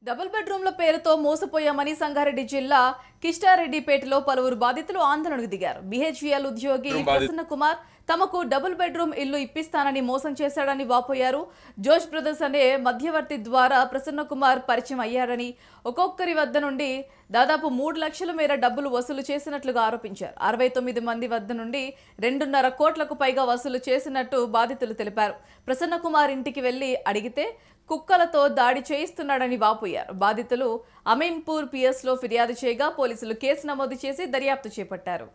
Double బెడ్రూమ్ల పేరుతో మోసపోయామని సంగారెడ్డి జిల్లా కిష్టారెడ్డిపేటలో పలువురు బాధితులు ఆందోళనకు దిగారు. బిహెచ్ఈఎల్ ఉద్యోగి ప్రసన్న కుమార్ తమకు డబుల్ బెడ్రూమ్ ఇల్లు ఇప్పిస్తానని మోసం చేశాడని వాపోయారు. జోష్ బ్రదర్స్ అనే మధ్యవర్తి ద్వారా ప్రసన్న కుమార్ పరిచయం అయ్యారని, ఒక్కొక్కరి వద్ద నుండి దాదాపు 3 లక్షల మేర డబ్బులు వసూలు చేసినట్లుగా ఆరోపించారు. 69 మంది వద్ద నుండి 2.5 కోట్లకు పైగా వసూలు చేసినట్టు బాధితులు తెలిపారు. ప్రసన్న కుమార్ ఇంటికి వెళ్లి అడిగితే కుక్కలతో దాడి చేయిస్తున్నాడని వాపోయారు. బాధితులు అమీన్పూర్ పిఎస్లో ఫిర్యాదు చేయగా పోలీసులు కేసు నమోదు చేసి దర్యాప్తు చేపట్టారు.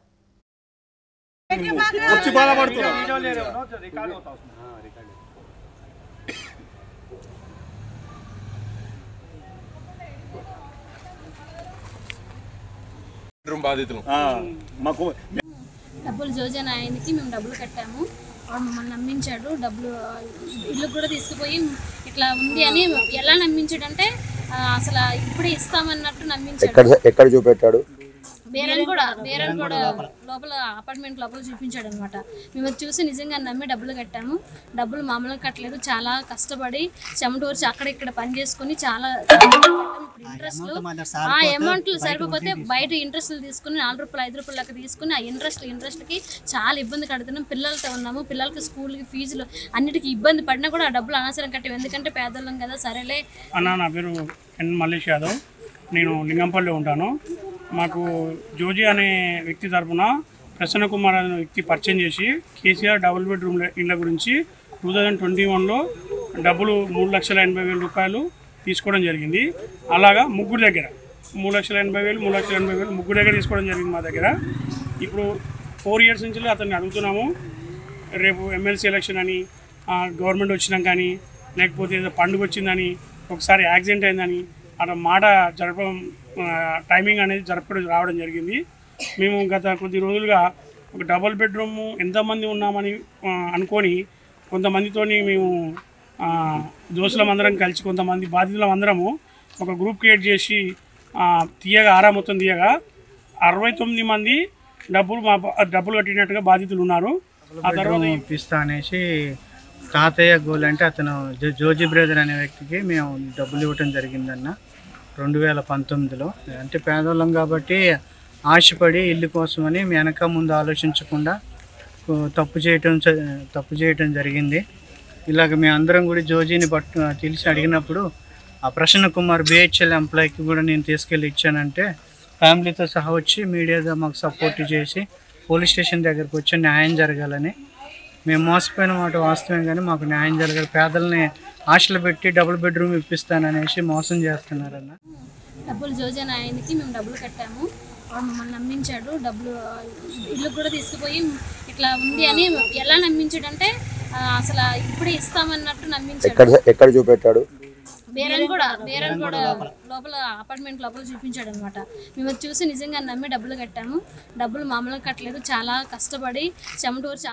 డబ్బులు జోజన్ ఆయనకి మేము డబ్బులు కట్టాము. వాడు మమ్మల్ని నమ్మించాడు. డబ్బులు ఇల్లు కూడా తీసుకుపోయి ఇట్లా ఉంది అని ఎలా నమ్మించాడంటే అసలు ఇప్పుడే ఇస్తామన్నట్టు నమ్మించాడు. ఎక్కడ చూపెట్టాడు? బేరన్గూడ లోపల అపార్ట్మెంట్ లోపల చూపించాడు అనమాట. మేము చూసి నిజంగా నమ్మి డబ్బులు కట్టాము. డబ్బులు మామూలుగా కట్టలేదు, చాలా కష్టపడి చెమటూర్చి అక్కడ ఇక్కడ పని చేసుకుని చాలా ఇంట్రెస్ట్లు ఆ అమౌంట్లు సరిపోతే బయట ఇంట్రెస్ట్లు తీసుకుని 4 రూపాయలు 5 రూపాయలు లెక్క తీసుకుని ఆ ఇంట్రెస్ట్కి చాలా ఇబ్బంది కడుతున్నాం. పిల్లలతో ఉన్నాము, పిల్లలకి స్కూల్కి ఫీజులు అన్నిటికీ ఇబ్బంది పడినా కూడా ఆ డబ్బులు అనవసరం కట్టాము. ఎందుకంటే పేదోళ్ళం కదా. సరేలే అన్న, నా పేరు ఎన్ మల్లేష్ యాదవ్, నేను లింగంపల్లి ఉంటాను. మాకు జోజీ అనే వ్యక్తి తరఫున ప్రసన్న కుమార్ అనే వ్యక్తి పరిచయం చేసి కేసీఆర్ డబుల్ బెడ్రూమ్ ఇళ్ళ గురించి 2021లో డబ్బులు 3,80,000 రూపాయలు తీసుకోవడం జరిగింది. అలాగా ముగ్గురు దగ్గర 3,80,000 3,80,000 ముగ్గురు దగ్గర తీసుకోవడం జరిగింది మా దగ్గర. ఇప్పుడు 4 ఇయర్స్ నుంచి అతన్ని అడుగుతున్నాము. రేపు ఎమ్మెల్సీ ఎలక్షన్ అని, గవర్నమెంట్ వచ్చినాం కానీ, లేకపోతే ఏదో పండుగ వచ్చిందని, ఒకసారి యాక్సిడెంట్ అయిందని అక్కడ మాట జరపడం, టైమింగ్ అనేది జరపడం రావడం జరిగింది. మేము గత కొద్ది రోజులుగా ఒక డబుల్ బెడ్రూమ్ ఎంతమంది ఉన్నామని అనుకొని కొంతమందితో మేము దోస్తులం కలిసి కొంతమంది బాధితులం అందరము ఒక గ్రూప్ క్రియేట్ చేసి తీయగా మొత్తం తీయగా 69 మంది డబ్బులు కట్టినట్టుగా బాధితులు ఉన్నారు. ఆ తర్వాత ఇప్పిస్తా అనేసి తాతయ్య గోల్ అంటే అతను జోజీ బ్రదర్ అనే వ్యక్తికి మేము డబ్బులు ఇవ్వటం జరిగిందన్న 2019లో. అంటే పేదోళ్ళం కాబట్టి ఆశపడి ఇల్లు కోసమని వెనక ముందు ఆలోచించకుండా తప్పు చేయటం జరిగింది. ఇలాగ మేము అందరం కూడా జోజీని తెలిసి అడిగినప్పుడు ఆ ప్రసన్న కుమార్ బిహెచ్ఎల్ ఎంప్లాయీకి కూడా నేను తీసుకెళ్ళి ఇచ్చానంటే ఫ్యామిలీతో సహా వచ్చి మీడియాతో మాకు సపోర్ట్ చేసి పోలీస్ స్టేషన్ దగ్గరకు వచ్చి న్యాయం జరగాలని. మేము మోసపోయిన మాట వాస్తవం, కానీ మాకు న్యాయం జరగాలి. పేదల్ని ఆశలు పెట్టి డబుల్ బెడ్రూమ్ ఇప్పిస్తాననేసి మోసం చేస్తున్నారన్న. డబ్బులు జోజన్ ఆయనకి మేము డబ్బులు కట్టాము. వాడు మమ్మల్ని నమ్మించాడు. డబ్బులు ఇల్లు కూడా తీసుకుపోయి ఇట్లా ఉంది అని ఎలా నమ్మించాడంటే అసలు ఇప్పుడే ఇస్తామన్నట్టు నమ్మించాడు. ఎక్కడ చూపెట్టాడు? బేరన్గూడ లోపల అపార్ట్మెంట్ లోపల చూపించాడు అనమాట. మేము చూసి నిజంగా నమ్మి డబ్బులు కట్టాము. డబ్బులు మామూలుగా కట్టలేదు, చాలా కష్టపడి చెమటూర్చి